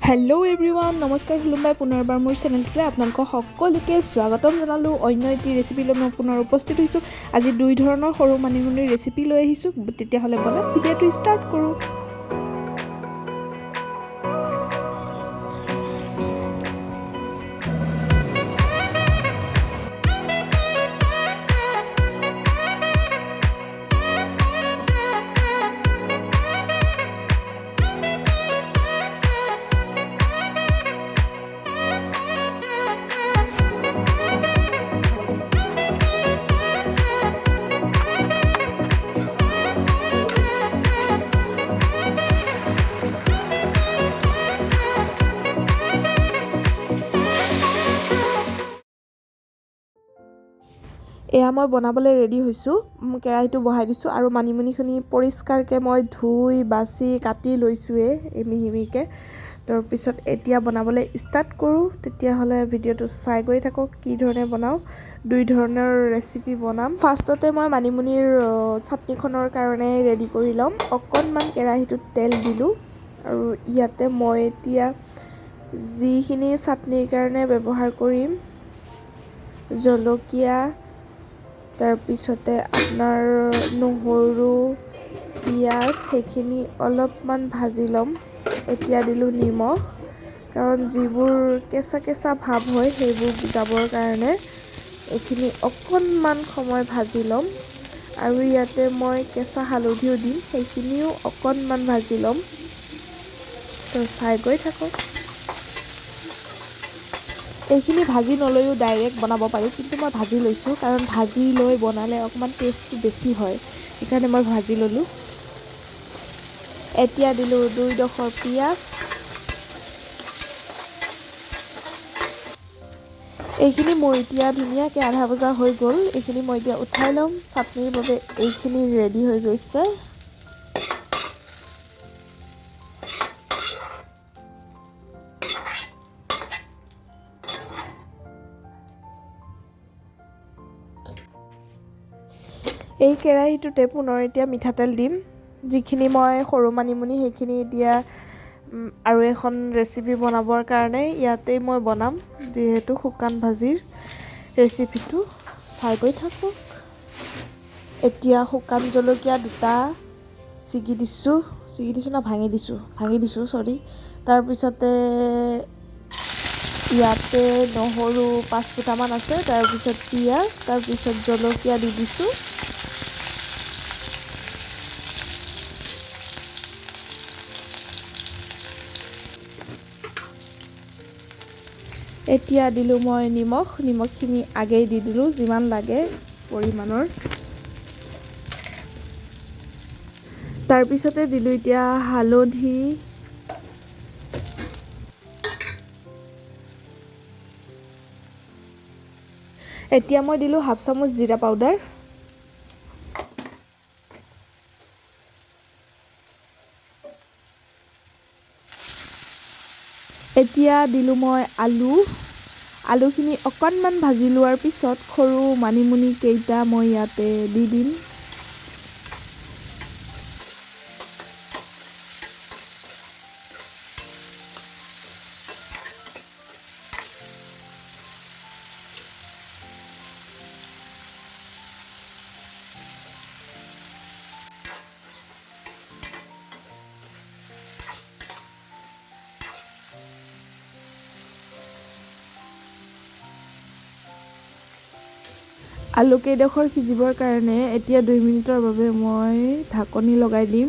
Hello' everyone, নমস্কাৰ খুলুমবাই পুনৰবাৰ মোৰ চেনেলটোতে আপোনালোকক সকলোকে স্বাগতম জনালোঁ। অন্য এটি ৰেচিপি লৈ মই পুনৰ উপস্থিত হৈছোঁ। আজি দুই ধৰণৰ সৰু মানিমুনিৰ ৰেচিপি লৈ আহিছোঁ। তেতিয়াহ'লে ব'লক ভিডিঅ'টো ষ্টাৰ্ট কৰোঁ। এয়া মই বনাবলৈ ৰেডি হৈছোঁ। কেৰাহীটো বহাই দিছোঁ আৰু মানিমুনিখিনি পৰিষ্কাৰকৈ মই ধুই বাছি কাটি লৈছোঁৱেই মিহি মিহিকৈ। তাৰপিছত এতিয়া বনাবলৈ ষ্টাৰ্ট কৰোঁ। তেতিয়াহ'লে ভিডিঅ'টো চাই গৈ থাকক কি ধৰণে বনাওঁ। দুই ধৰণৰ ৰেচিপি বনাম। ফাৰ্ষ্টতে মই মানিমুনিৰ চাটনিখনৰ কাৰণে ৰেডি কৰি ল'ম। অকণমান কেৰাহীটোত তেল দিলোঁ আৰু ইয়াতে মই এতিয়া যিখিনি চাটনিৰ কাৰণে ব্যৱহাৰ কৰিম, জলকীয়া, তাৰপিছতে আপোনাৰ নহৰু, পিঁয়াজ, সেইখিনি অলপমান ভাজি ল'ম। এতিয়া দিলোঁ নিমখ, কাৰণ যিবোৰ কেঁচা কেঁচা ভাৱ হয় সেইবোৰ যাবৰ কাৰণে এইখিনি অকণমান সময় ভাজি ল'ম। আৰু ইয়াতে মই কেঁচা হালধিও দিম, সেইখিনিও অকণমান ভাজি ল'ম। তো চাই গৈ থাকক। এইখিনি ভাজি নলৈও ডাইৰেক্ট বনাব পাৰি, কিন্তু মই ভাজি লৈছোঁ, কাৰণ ভাজি লৈ বনালে অকণমান টেষ্টটো বেছি হয়, সেইকাৰণে মই ভাজি ল'লোঁ। এতিয়া দিলোঁ 2 পিঁয়াজ। এইখিনি মোৰ এতিয়া ধুনীয়াকৈ আধা ভজা হৈ গ'ল। এইখিনি মই এতিয়া উঠাই ল'ম। চাটনিৰ বাবে এইখিনি ৰেডি হৈ গৈছে। এই কেৰাহীটোতে পুনৰ এতিয়া মিঠাতেল দিম। যিখিনি মই সৰু মানিমুনি সেইখিনি এতিয়া আৰু এখন ৰেচিপি বনাবৰ কাৰণে ইয়াতেই মই বনাম, যিহেতু শুকান ভাজিৰ ৰেচিপিটো। চাই গৈ থাকক। এতিয়া শুকান জলকীয়া 2টা ছিগি দিছোঁ না ভাঙি দিছোঁ চৰি। তাৰপিছতে ইয়াতে নহৰু 5 ফুটামান আছে, তাৰপিছত পিঁয়াজ, তাৰপিছত জলকীয়া দি দিছোঁ। এতিয়া দিলোঁ মই নিমখখিনি আগেই দি দিলোঁ যিমান লাগে পৰিমাণৰ। তাৰপিছতে দিলোঁ এতিয়া হালধি, এতিয়া মই দিলোঁ 1/2 চামুচ জিৰা পাউডাৰ। এতিয়া দিলোঁ মই আলুখিনি অকণমান ভাজি লোৱাৰ পিছত সৰু মানিমুনি কেইটা মই ইয়াতে দি দিম। আলু কেইডোখৰ সিজিবৰ কাৰণে এতিয়া 2 মিনিটৰ বাবে মই ঢাকনি লগাই দিম,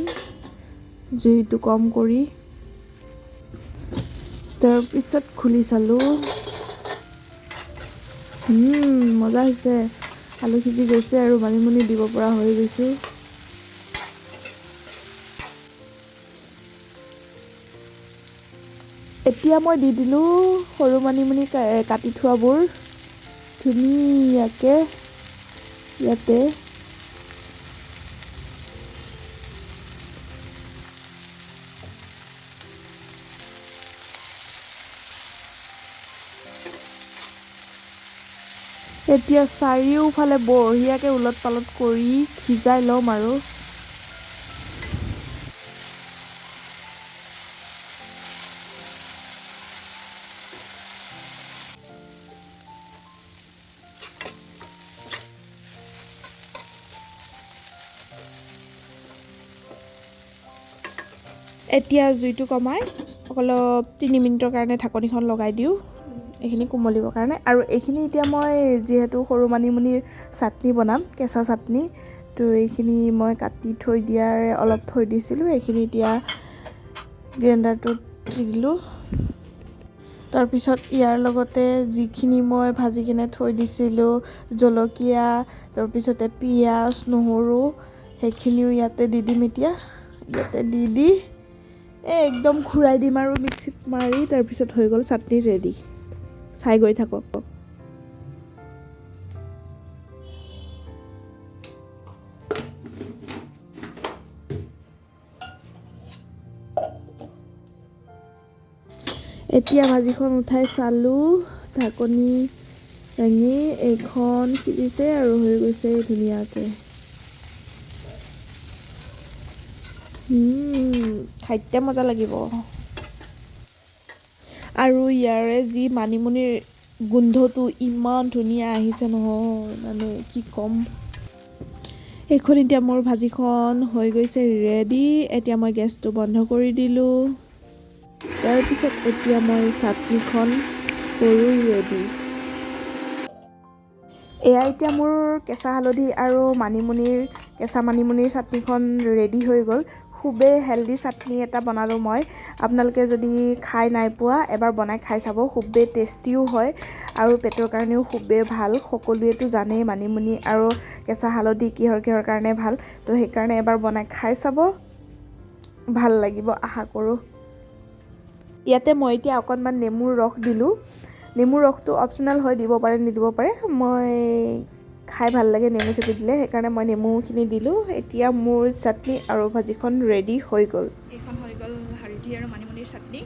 জুইটো কম কৰি। তাৰপিছত খুলি চালোঁ। মজা হৈছে। আলু সিজি গৈছে আৰু মানিমুনি দিব পৰা হৈ গৈছোঁ। এতিয়া মই দি দিলোঁ সৰু মানিমুনি কাটি থোৱাবোৰ ধুনীয়াকৈ ইয়াতে। এতিয়া চাৰিওফালে বঢ়িয়াকৈ উলট পালট কৰি সিজাই ল'ম আৰু। এতিয়া জুইটো কমাই অলপ 3 মিনিটৰ কাৰণে ঢাকনিখন লগাই দিওঁ এইখিনি কোমলিবৰ কাৰণে। আৰু এইখিনি এতিয়া মই যিহেতু সৰু মানিমুনিৰ চাটনি বনাম, কেঁচা চাটনি, তো এইখিনি মই কাটি থৈ দিয়াৰে অলপ থৈ দিছিলোঁ, এইখিনি এতিয়া গ্ৰাইণ্ডাৰটোত দি দিলোঁ। তাৰপিছত ইয়াৰ লগতে যিখিনি মই ভাজি কিনে থৈ দিছিলোঁ জলকীয়া, তাৰপিছতে পিঁয়াজ, নহৰু, সেইখিনিও ইয়াতে দি দিম। এতিয়া ইয়াতে দি একদম ঘূৰাই দিম আৰু মিক্সিত মাৰি, তাৰপিছত হৈ গ'ল চাটনি ৰেডি। চাই গৈ থাকক। এতিয়া ভাজিখন উঠাই চালোঁ, ঢাকনি দাঙি এইখন সিজিছে আৰু হৈ গৈছে ধুনীয়াকৈ। খাইতে মজা লাগিব। আৰু ইয়াৰে যি মানিমুনিৰ গোন্ধটো ইমান ধুনীয়া আহিছে নহয়, মানে কি ক'ম। এইখন এতিয়া মোৰ ভাজিখন হৈ গৈছে ৰেডি। এতিয়া মই গেছটো বন্ধ কৰি দিলোঁ। তাৰপিছত এতিয়া মই চাটনিখন কৰোঁ ৰেডি। এয়া এতিয়া মোৰ কেঁচা হালধি আৰু কেঁচা মানিমুনিৰ চাটনিখন ৰেডি হৈ গ'ল। খুবেই হেল্ডি চাটনি এটা বনালোঁ মই। আপোনালোকে যদি খাই নাই পোৱা এবাৰ বনাই খাই চাব, খুবেই টেষ্টিও হয় আৰু পেটৰ কাৰণেও খুবেই ভাল। সকলোৱেতো জানেই মানিমুনি আৰু কেঁচা হালধি কিহৰ কাৰণে ভাল, তো সেইকাৰণে এবাৰ বনাই খাই চাব, ভাল লাগিব আশা কৰোঁ। ইয়াতে মই এতিয়া অকণমান নেমুৰ ৰস দিলোঁ। নেমুৰ ৰসটো অপশ্যনেল হয়, দিব পাৰে নিদিব পাৰে। মই খাই ভাল লাগে নেমু চেপি দিলে, সেইকাৰণে মই নেমুখিনি দিলোঁ। এতিয়া মোৰ চাটনি আৰু ভাজিখন ৰেডি হৈ গ'ল। এইখন হৈ গ'ল হালধি আৰু মানিমুনিৰ চাটনি।